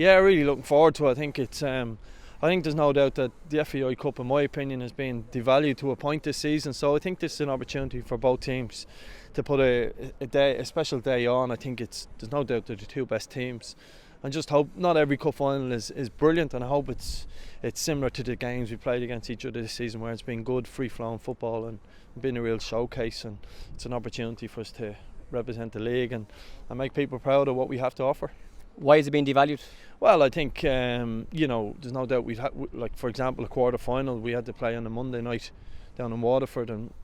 Yeah, really looking forward to it. I think there's no doubt that the FAI Cup, in my opinion, has been devalued to a point this season. So I think this is an opportunity for both teams to put a special day on. I think there's no doubt they're the two best teams. And just hope not every cup final is brilliant, and I hope it's similar to the games we played against each other this season, where it's been good, free-flowing football and been a real showcase, and it's an opportunity for us to represent the league and make people proud of what we have to offer. Why is it being devalued? Well, I think there's no doubt we've had, like for example, a quarter final we had to play on a Monday night down in Waterford, and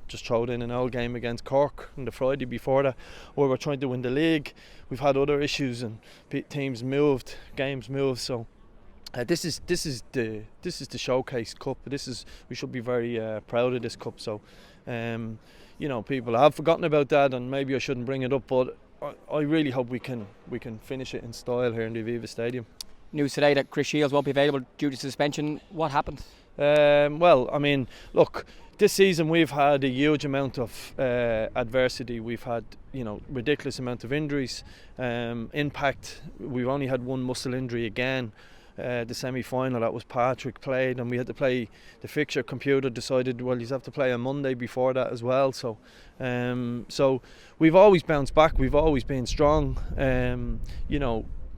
just throwed in an old game against Cork on the Friday before that, where we're trying to win the league. We've had other issues and teams moved, games moved. So this is the showcase cup. We should be very proud of this cup. So people have forgotten about that, and maybe I shouldn't bring it up, but I really hope we can finish it in style here in the Aviva Stadium. News today that Chris Shields won't be available due to suspension. What happened? Well, I mean, look, this season we've had a huge amount of adversity. We've had, ridiculous amount of injuries, impact. We've only had one muscle injury again. The semi-final, that was Patrick played, and we had to play. The fixture computer decided, well, you have to play on Monday before that as well. So we've always bounced back. We've always been strong.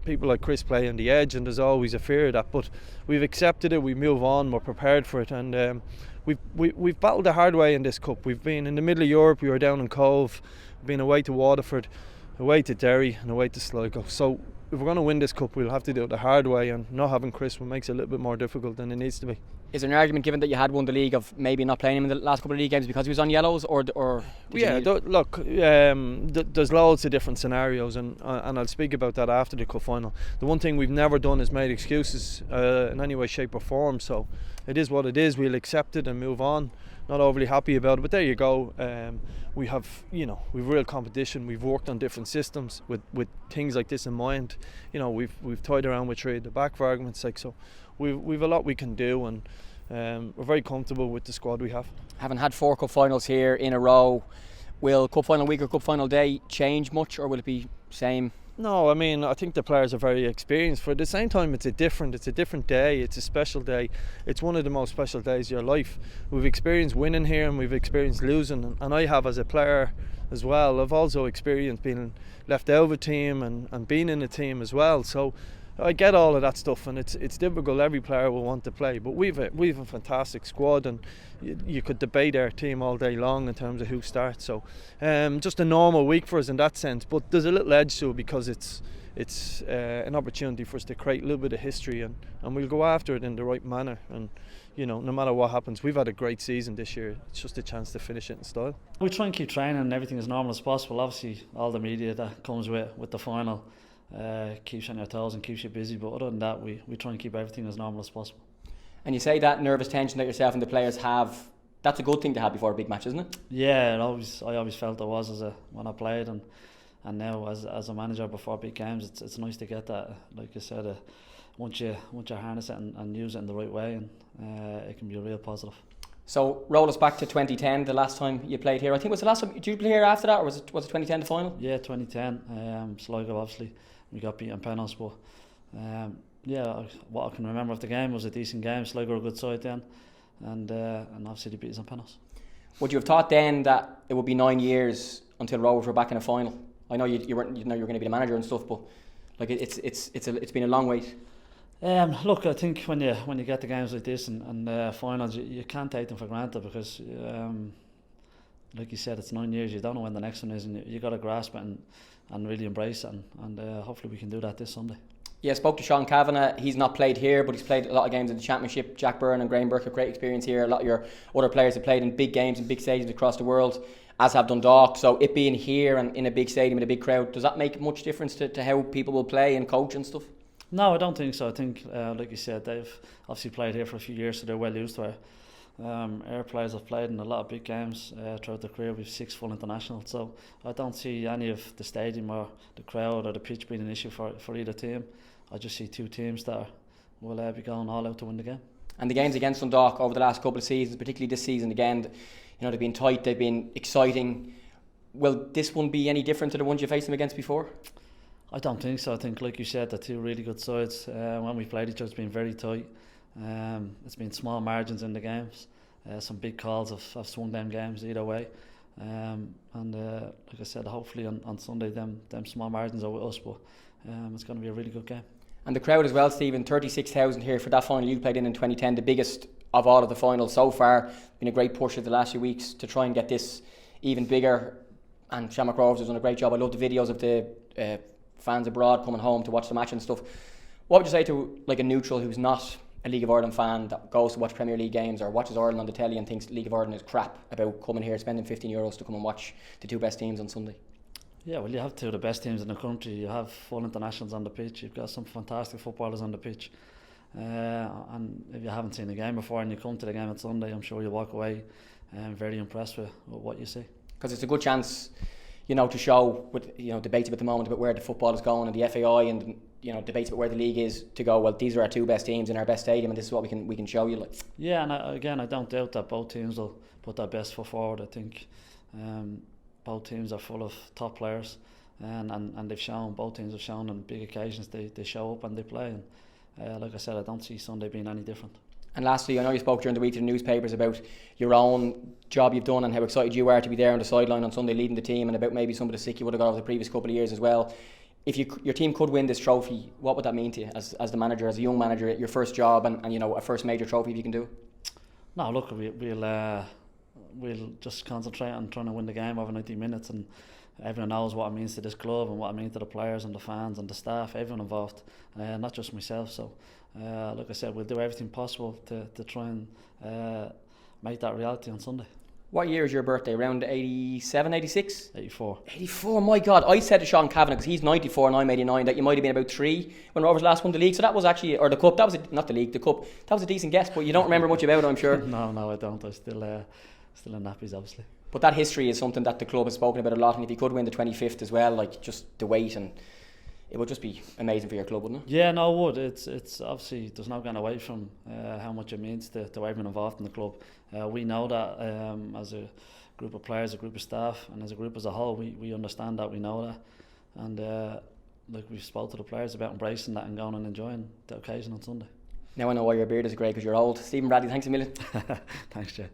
People like Chris play on the edge, and there's always a fear of that. But we've accepted it. We move on. We're prepared for it, and we've battled the hard way in this cup. We've been in the middle of Europe. We were down in Cove. We've been away to Waterford, away to Derry, and away to Sligo. So if we're going to win this cup, we'll have to do it the hard way, and not having Chris makes it a little bit more difficult than it needs to be. Is there an argument, given that you had won the league, of maybe not playing him in the last couple of league games because he was on yellows, or yeah, look, there's loads of different scenarios, and I'll speak about that after the cup final. The one thing we've never done is made excuses in any way, shape or form. So it is what it is. We'll accept it and move on. Not overly happy about it, but there you go. We have, we've real competition. We've worked on different systems with things like this in mind. We've toyed around with three at the back, for argument's sake. So we've a lot we can do, and we're very comfortable with the squad we have. Having had 4 cup finals here in a row, will cup final week or cup final day change much, or will it be same? No, I mean, I think the players are very experienced. But at the same time, it's a different day. It's a special day. It's one of the most special days of your life. We've experienced winning here, and we've experienced losing, and I have as a player as well. I've also experienced being left out of a team and being in a team as well. So I get all of that stuff, and it's difficult. Every player will want to play, but we've a fantastic squad, and you could debate our team all day long in terms of who starts. So just a normal week for us in that sense, but there's a little edge to it because it's an opportunity for us to create a little bit of history, and we'll go after it in the right manner. And no matter what happens, we've had a great season this year. It's just a chance to finish it in style. We try and keep training and everything as normal as possible. Obviously all the media that comes with the final keeps you on your toes and keeps you busy, but other than that, we try and keep everything as normal as possible. And you say that nervous tension that yourself and the players have, that's a good thing to have before a big match, isn't it? Yeah, I always felt it was when I played, and now as a manager before big games, it's nice to get that. Like you said, once you harness it and use it in the right way, and it can be a real positive. So roll us back to 2010, the last time you played here. I think it was the last time. Did you play here after that, or was it 2010 the final? Yeah, 2010. Sligo, obviously, we got beaten penalties, but what I can remember of the game was a decent game. Sligo were a good side then, and obviously they beat us on penalties. Would you have thought then that it would be 9 years until Rovers were back in a final? I know you weren't, you were going to be the manager and stuff, but like it's been a long wait. Look, I think when you get the games like this and finals, you can't take them for granted, because like you said, it's 9 years. You don't know when the next one is, and you got to grasp it and really embrace it, and hopefully we can do that this Sunday. Yeah, I spoke to Sean Kavanagh. He's not played here, but he's played a lot of games in the Championship. Jack Byrne and Graham Burke have great experience here. A lot of your other players have played in big games and big stadiums across the world, as have Dundalk. So it being here and in a big stadium with a big crowd, does that make much difference to how people will play and coach and stuff? No, I don't think so. I think, like you said, they've obviously played here for a few years, so they're well used to it. Our players have played in a lot of big games throughout their career. We've 6 full internationals, so I don't see any of the stadium or the crowd or the pitch being an issue for either team. I just see 2 teams that will be going all out to win the game. And the games against Dundalk over the last couple of seasons, particularly this season again, they've been tight, they've been exciting. Will this one be any different to the ones you faced them against before? I don't think so. I think, like you said, they're two really good sides. When we played each other, it's been very tight. It's been small margins in the games. Some big calls have swung them games either way. Like I said, hopefully on Sunday them small margins are with us, but it's going to be a really good game. And the crowd as well, Stephen, 36,000 here for that final you played in 2010, the biggest of all of the finals so far. Been a great push of the last few weeks to try and get this even bigger, and Shamrock Rovers has done a great job. I love the videos of the fans abroad coming home to watch the match and stuff. What would you say to like a neutral who's not a League of Ireland fan, that goes to watch Premier League games or watches Ireland on the telly and thinks League of Ireland is crap, about coming here, spending €15 to come and watch the two best teams on Sunday? Yeah, well, you have two of the best teams in the country. You have full internationals on the pitch. You've got some fantastic footballers on the pitch. And if you haven't seen the game before and you come to the game on Sunday, I'm sure you'll walk away very impressed with what you see. Because it's a good chance, to show with debates at the moment about where the football is going and the FAI and debates about where the league is, to go, well, these are our two best teams in our best stadium and this is what we can show you. Like. Yeah, and I don't doubt that both teams will put their best foot forward. I think both teams are full of top players, and both teams have shown on big occasions they show up and they play. And like I said, I don't see Sunday being any different. And lastly, I know you spoke during the week to the newspapers about your own job you've done and how excited you are to be there on the sideline on Sunday leading the team, and about maybe some of the sick you would have got over the previous couple of years as well. If your team could win this trophy, what would that mean to you as the manager, as a young manager, your first job and a first major trophy if you can do? No, look, we'll just concentrate on trying to win the game over 90 minutes, and everyone knows what it means to this club and what it means to the players and the fans and the staff, everyone involved, not just myself. So like I said, we'll do everything possible to try and make that reality on Sunday. What year is your birthday? Around 87, 86? 84. 84, my God. I said to Sean Kavanagh, because he's 94 and I'm 89, that you might have been about 3 when Rovers last won the league. So that was actually, or the cup, that was not the league, the cup. That was a decent guess, but you don't remember much about it, I'm sure. No, I don't. I'm still in nappies, obviously. But that history is something that the club has spoken about a lot, and if you could win the 25th as well, like just the weight, and it would just be amazing for your club, wouldn't it? Yeah, no, it would. It's obviously, there's no getting away from how much it means to everyone involved in the club. We know that as a group of players, a group of staff, and as a group as a whole, we understand that, we know that, and like we've spoke to the players about embracing that and going and enjoying the occasion on Sunday. Now I know why your beard is grey, because you're old. Stephen Bradley, thanks a million. Thanks, Jay.